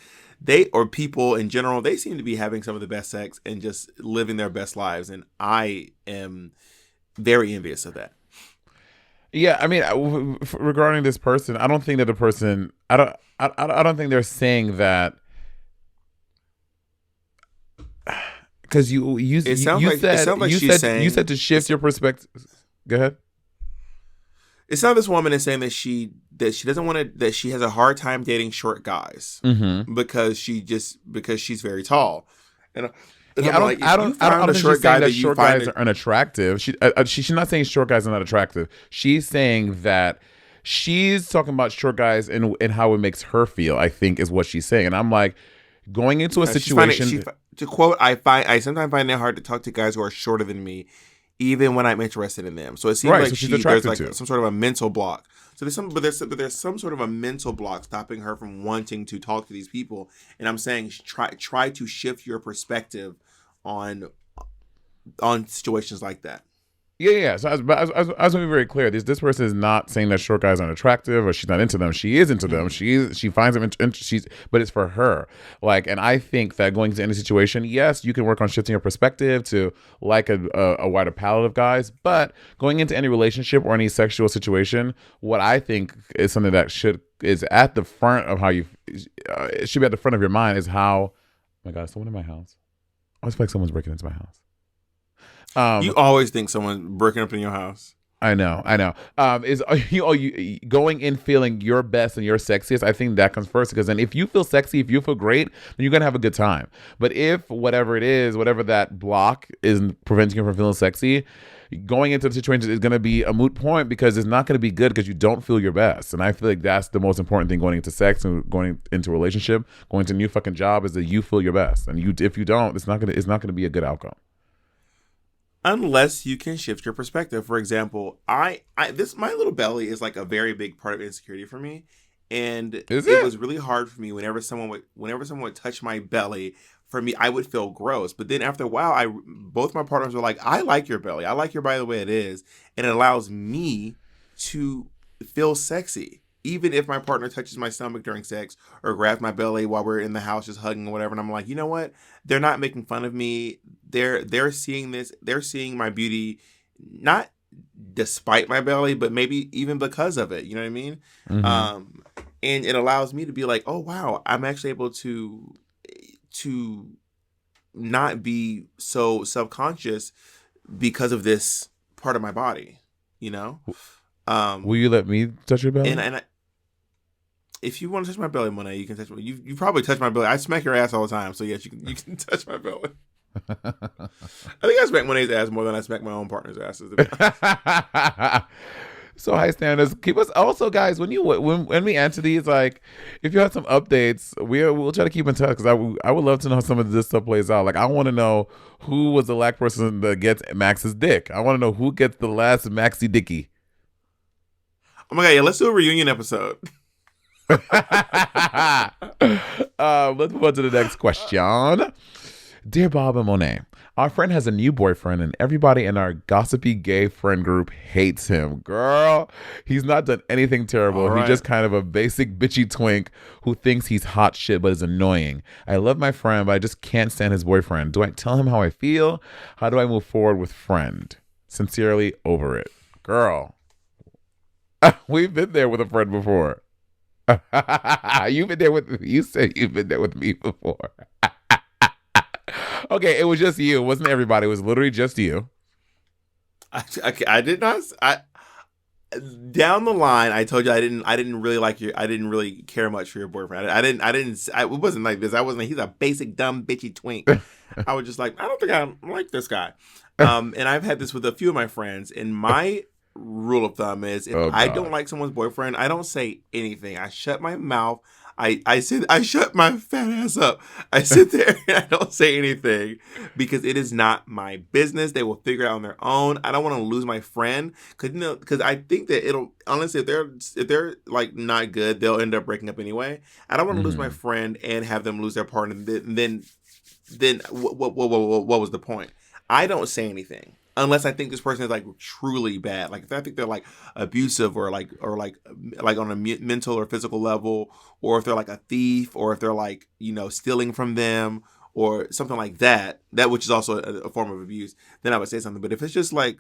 Or people in general, they seem to be having some of the best sex and just living their best lives. And I am very envious of that. Yeah, I mean, regarding this person, I don't think that the person, I don't think they're saying that. Because you said to shift your perspective. Go ahead. It sounds like this woman is saying that she doesn't want to, that she has a hard time dating short guys because she's very tall. And I don't think she's saying that short guys are unattractive. She's not saying short guys are not attractive. She's saying that she's talking about short guys and how it makes her feel, I think is what she's saying. And I'm like, going into a situation. To quote, I sometimes find it hard to talk to guys who are shorter than me, even when I'm interested in them. So it seems like there's like some sort of a mental block. So there's some sort of a mental block stopping her from wanting to talk to these people. And I'm saying try to shift your perspective on situations like that. Yeah. So I was going to be very clear. This person is not saying that short guys aren't attractive or she's not into them. She is into them. She finds them but it's for her. Like, and I think that going into any situation, yes, you can work on shifting your perspective to like a wider palette of guys. But going into any relationship or any sexual situation, what I think is something that is at the front of how it should be at the front of your mind is how. Oh my God, someone in my house. I always feel like someone's breaking into my house. You always think someone breaking up in your house. I know. Is you going in feeling your best and your sexiest? I think that comes first, because then if you feel sexy, if you feel great, then you're gonna have a good time. But if whatever that block is preventing you from feeling sexy, going into the situation is gonna be a moot point, because it's not gonna be good because you don't feel your best. And I feel like that's the most important thing going into sex and going into a relationship, going to a new fucking job, is that you feel your best. And if you don't, it's not gonna be a good outcome. Unless you can shift your perspective. For example, my little belly is like a very big part of insecurity for me, and it was really hard for me whenever someone would touch my belly. For me, I would feel gross. But then after a while, both my partners were like, "I like your belly. I like your body the way it is, and it allows me to feel sexy." Even if my partner touches my stomach during sex or grabs my belly while we're in the house just hugging or whatever, and I'm like, you know what? They're not making fun of me. They're seeing this. They're seeing my beauty, not despite my belly, but maybe even because of it. You know what I mean? Mm-hmm. And it allows me to be like, oh wow, I'm actually able to not be so subconscious because of this part of my body. You know? Will you let me touch your belly? And if you want to touch my belly, Monet, you can touch me. You probably touch my belly. I smack your ass all the time, so yes, you can touch my belly. I think I smack Monet's ass more than I smack my own partner's asses. So high standards. Keep us also, guys. When we answer these, like, if you have some updates, we'll try to keep in touch, because I would love to know how some of this stuff plays out. Like, I want to know who was the last person that gets Max's dick. I want to know who gets the last Maxi Dicky. Oh my God, yeah, let's do a reunion episode. Let's move on to the next question. Dear Bob and Monet, our friend has a new boyfriend and everybody in our gossipy gay friend group hates him. Girl, he's not done anything terrible. Right. He's just kind of a basic bitchy twink who thinks he's hot shit but is annoying. I love my friend, but I just can't stand his boyfriend. Do I tell him how I feel? How do I move forward with friend? Sincerely, over it. Girl. We've been there with a friend before. You said you've been there with me before. Okay, it was just you. It wasn't everybody. It was literally just you. I did not. Down the line, I told you I didn't really like you. I didn't really care much for your boyfriend. It wasn't like this. He's a basic dumb bitchy twink. I was just like, I don't think I like this guy. And I've had this with a few of my friends, and my rule of thumb is if I don't like someone's boyfriend, I don't say anything. I shut my mouth. I shut my fat ass up. I sit there and I don't say anything because it is not my business. They will figure it out on their own. I don't want to lose my friend because I think that it'll honestly, if they're like not good, they'll end up breaking up anyway. I don't want to lose my friend and have them lose their partner. Then what was the point? I don't say anything. Unless I think this person is like truly bad, like if I think they're like abusive or like on a mental or physical level, or if they're like a thief, or if they're like, you know, stealing from them or something like that, which is also a form of abuse, then I would say something. But if it's just like,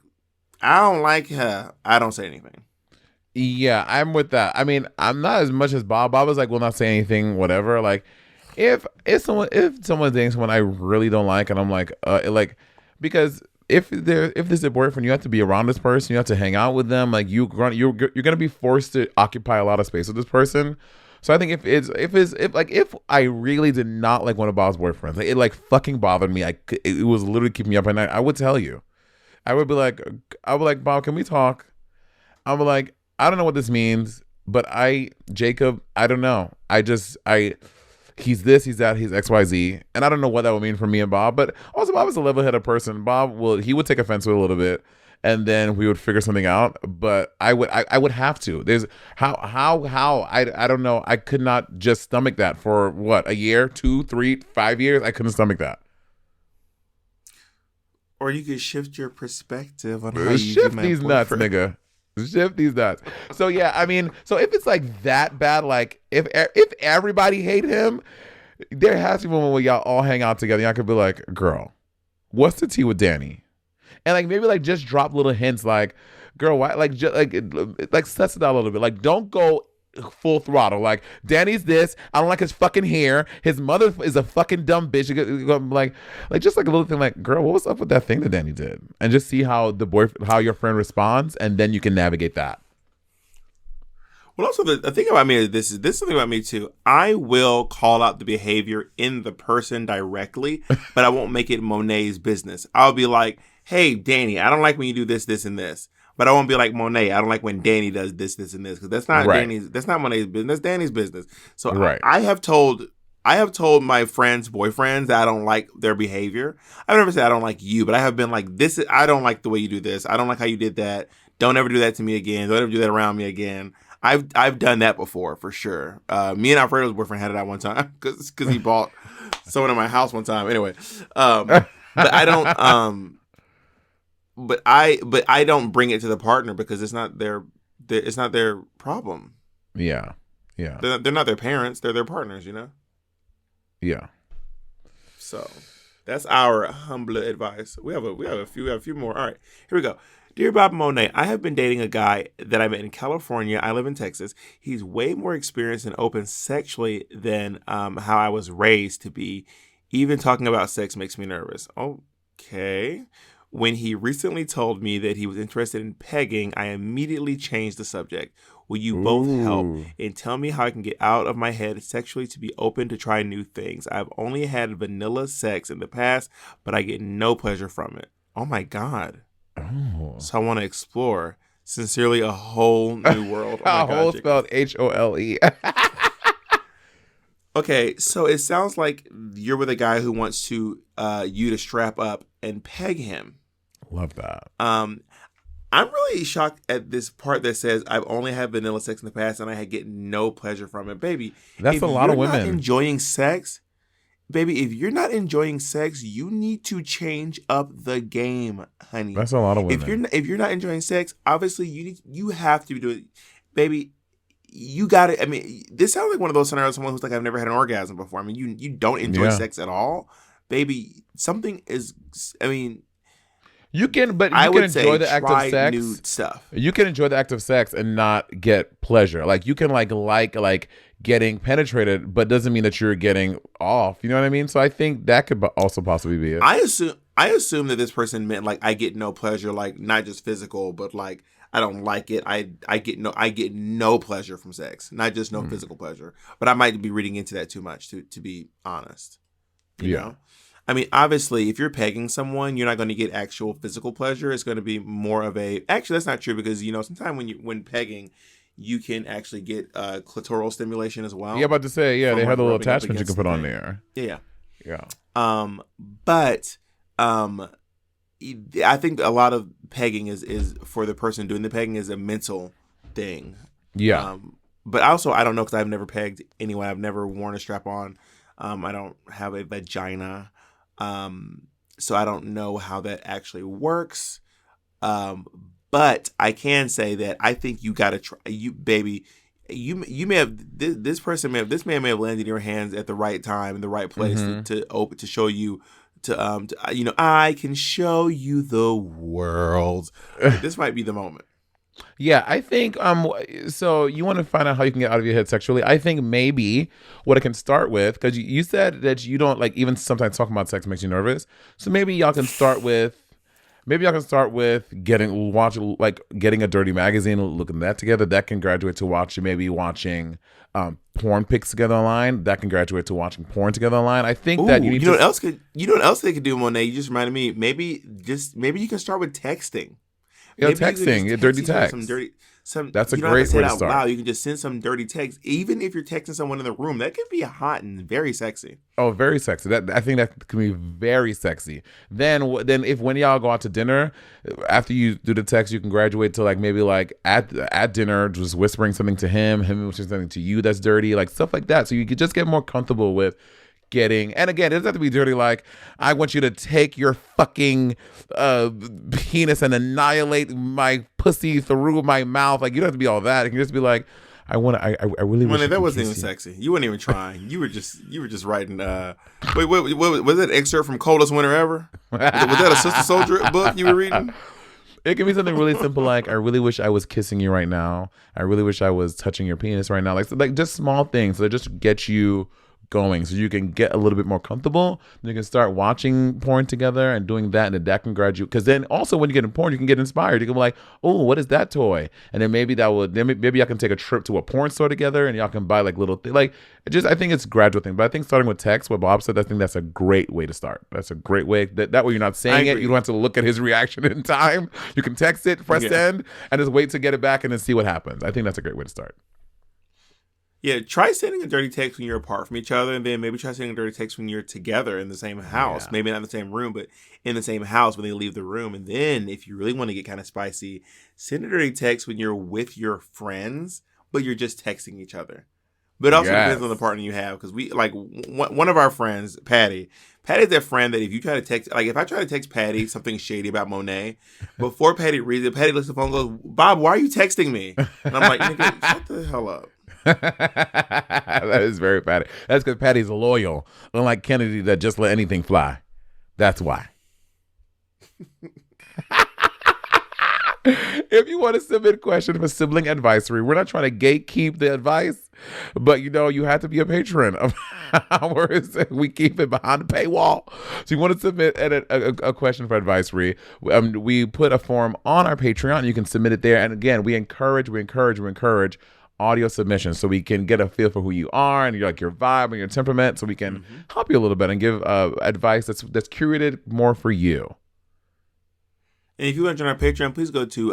I don't like her, I don't say anything. Yeah, I'm with that. I mean, I'm not as much as Bob. Bob was like, will not say anything, whatever. Like, if someone's dating someone I really don't like, and I'm like, because. If there's a boyfriend, you have to be around this person. You have to hang out with them. Like you're gonna be forced to occupy a lot of space with this person. So I think if I really did not like one of Bob's boyfriends, like, it like fucking bothered me. It was literally keeping me up at night. I would tell you. I would be like, Bob, can we talk? I would like, I don't know what this means, but Jacob, I don't know. He's this, he's that, he's XYZ. And I don't know what that would mean for me and Bob. But also, Bob is a level-headed person. He would take offense to it a little bit, and then we would figure something out. But I would have to. There's I don't know. I could not just stomach that for what, a year, 2, 3, 5 years. I couldn't stomach that. Or you could shift your perspective on how you shift these nuts, nigga. Shift these nuts. So yeah, I mean, so if it's like that bad, like if everybody hate him, there has to be a moment where y'all all hang out together. Y'all could be like, girl, what's the tea with Danny? And like maybe like just drop little hints like, girl, why, like just like suss it out a little bit. Like don't go full throttle. Like Danny's this. I don't like his fucking hair. His mother is a fucking dumb bitch. Like just like a little thing. Like, girl, what was up with that thing that Danny did? And just see how how your friend responds, and then you can navigate that. Well, also the thing about me is this is something about me too. I will call out the behavior in the person directly, but I won't make it Monet's business. I'll be like, hey, Danny, I don't like when you do this, this, and this. But I won't be like Monet. I don't like when Danny does this, this, and this, because that's not Danny's. That's not Monet's business. That's Danny's business. So I have told my friends' boyfriends that I don't like their behavior. I've never said I don't like you, but I have been like, I don't like the way you do this. I don't like how you did that. Don't ever do that to me again. Don't ever do that around me again. I've done that before for sure. Me and Alfredo's boyfriend had it at one time because he bought someone in my house one time. Anyway, but I don't. But I don't bring it to the partner because it's not their problem. Yeah. They're not their parents. They're their partners. You know. Yeah. So that's our humble advice. We have a few more. All right, here we go. Dear Bob and Monet, I have been dating a guy that I met in California. I live in Texas. He's way more experienced and open sexually than how I was raised to be. Even talking about sex makes me nervous. Okay. When he recently told me that he was interested in pegging, I immediately changed the subject. Will you both help and tell me how I can get out of my head sexually to be open to try new things? I've only had vanilla sex in the past, but I get no pleasure from it. Oh my God. Oh. So I want to explore. Sincerely, a whole new world. Oh my whole God, spelled HOLE. Okay, so it sounds like you're with a guy who wants to you to strap up and peg him. Love that. I'm really shocked at this part that says I've only had vanilla sex in the past and I get no pleasure from it, baby. That's a lot of women. If you're not enjoying sex, baby, if you're not enjoying sex, you need to change up the game, honey. That's a lot of women. If you're not enjoying sex, obviously you have to do it, baby. You got it. I mean, this sounds like one of those scenarios. Someone who's like, I've never had an orgasm before. I mean, you don't enjoy sex at all, baby. Something is. I mean. You can enjoy the act of sex. New stuff. You can enjoy the act of sex and not get pleasure. Like you can like getting penetrated, but doesn't mean that you're getting off. You know what I mean? So I think that could also possibly be it. I assume that this person meant like I get no pleasure, like not just physical, but like I don't like it. I get no pleasure from sex, not just no physical pleasure. But I might be reading into that too much to be honest. You know? I mean, obviously, if you're pegging someone, you're not going to get actual physical pleasure. It's going to be more of a. Actually, that's not true because sometimes when pegging, you can actually get clitoral stimulation as well. Yeah, about to say, they have the little attachment you can put on there. Yeah. But I think a lot of pegging is for the person doing the pegging is a mental thing. Yeah. But also, I don't know because I've never pegged anyone. I've never worn a strap on. I don't have a vagina. So I don't know how that actually works. But I can say that I think you gotta try. You baby, you may have this man may have landed in your hands at the right time in the right place to show you I can show you the world. This might be the moment. Yeah, I think so you want to find out how you can get out of your head sexually. I think maybe what it can start with, because you said that you don't like even sometimes talking about sex makes you nervous. So maybe y'all can start with getting a dirty magazine, looking at that together. That can graduate to watching porn pics together online. That can graduate to watching porn together online. I think that you know what else they could do, Monet? You just reminded me. Maybe you can start with texting. Texting, dirty text. That's a you don't have to great say way it to out start. loud. You can just send some dirty text. Even if you're texting someone in the room, that can be hot and very sexy. Oh, very sexy. I think that can be very sexy. Then if when y'all go out to dinner, after you do the text, you can graduate to like maybe like at dinner, just whispering something to him whispering something to you that's dirty, like stuff like that. So you could just get more comfortable with getting, and again, it doesn't have to be dirty like, I want you to take your fucking penis and annihilate my pussy through my mouth. Like, you don't have to be all that. It can just be like, I really wish That wasn't even sexy. You weren't even trying. You were just writing. Wait, was that excerpt from Coldest Winter Ever? Was that a Sister Soldier book you were reading? It can be something really simple like, I really wish I was kissing you right now. I really wish I was touching your penis right now. Like just small things that just get you going, so you can get a little bit more comfortable. Then you can start watching porn together and doing that, and then that can graduate. Because then also when you get in porn, you can get inspired. You can be like, oh, what is that toy? And then maybe maybe y'all can take a trip to a porn store together, and y'all can buy like little like I think it's a gradual thing. But I think starting with text, what Bob said, I think that's a great way to start. That's a great way. That way you're not saying it. You don't have to look at his reaction in time. You can text it, press send, and just wait to get it back and then see what happens. I think that's a great way to start. Yeah, try sending a dirty text when you're apart from each other, and then maybe try sending a dirty text when you're together in the same house. Yeah. Maybe not in the same room, but in the same house when they leave the room. And then if you really want to get kind of spicy, send a dirty text when you're with your friends, but you're just texting each other. But it also depends on the partner you have, because we like one of our friends, Patty's that friend that if you try to text, like if I try to text Patty something shady about Monet, before Patty reads it, Patty looks at the phone and goes, Bob, why are you texting me? And I'm like, nigga, shut the hell up. That is very Patty. That's because Patty's loyal, unlike Kennedy that just let anything fly. That's why. If you want to submit a question for Sibling Advicery, we're not trying to gatekeep the advice, but you have to be a patron of ours. We keep it behind the paywall. So you want to submit a question for Advicery, we put a form on our Patreon. You can submit it there. And again, we encourage audio submissions so we can get a feel for who you are and your vibe and your temperament, so we can help you a little bit and give advice that's curated more for you. And if you want to join our Patreon, please go to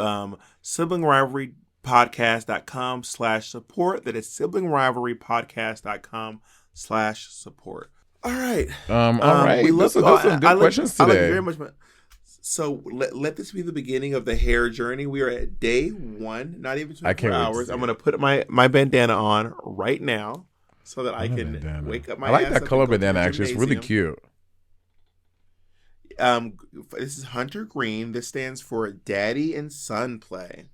siblingrivalrypodcast.com/support. That is siblingrivalrypodcast.com/support. All right. All right. Those are some good questions today. I like you very much. So let this be the beginning of the hair journey. We are at day 1, not even 24 hours. I'm going to put my bandana on right now so that I can wake up my ass. I like that color bandana, actually. It's really cute. This is Hunter Green. This stands for Daddy and Son Play.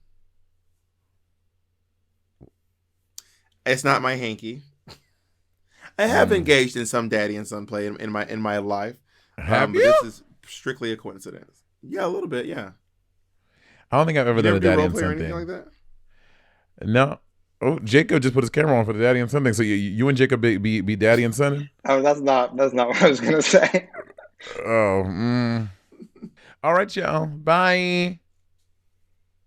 It's not my hanky. I have engaged in some Daddy and Son Play in my life. Have you? This is strictly a coincidence. Yeah, a little bit. Yeah. I don't think I've ever done a Daddy and Son or anything thing like that. No. Oh, Jacob just put his camera on for the Daddy and Son thing. So you and Jacob be Daddy and Son? Oh, that's not what I was gonna say. Oh. All right, y'all. Bye.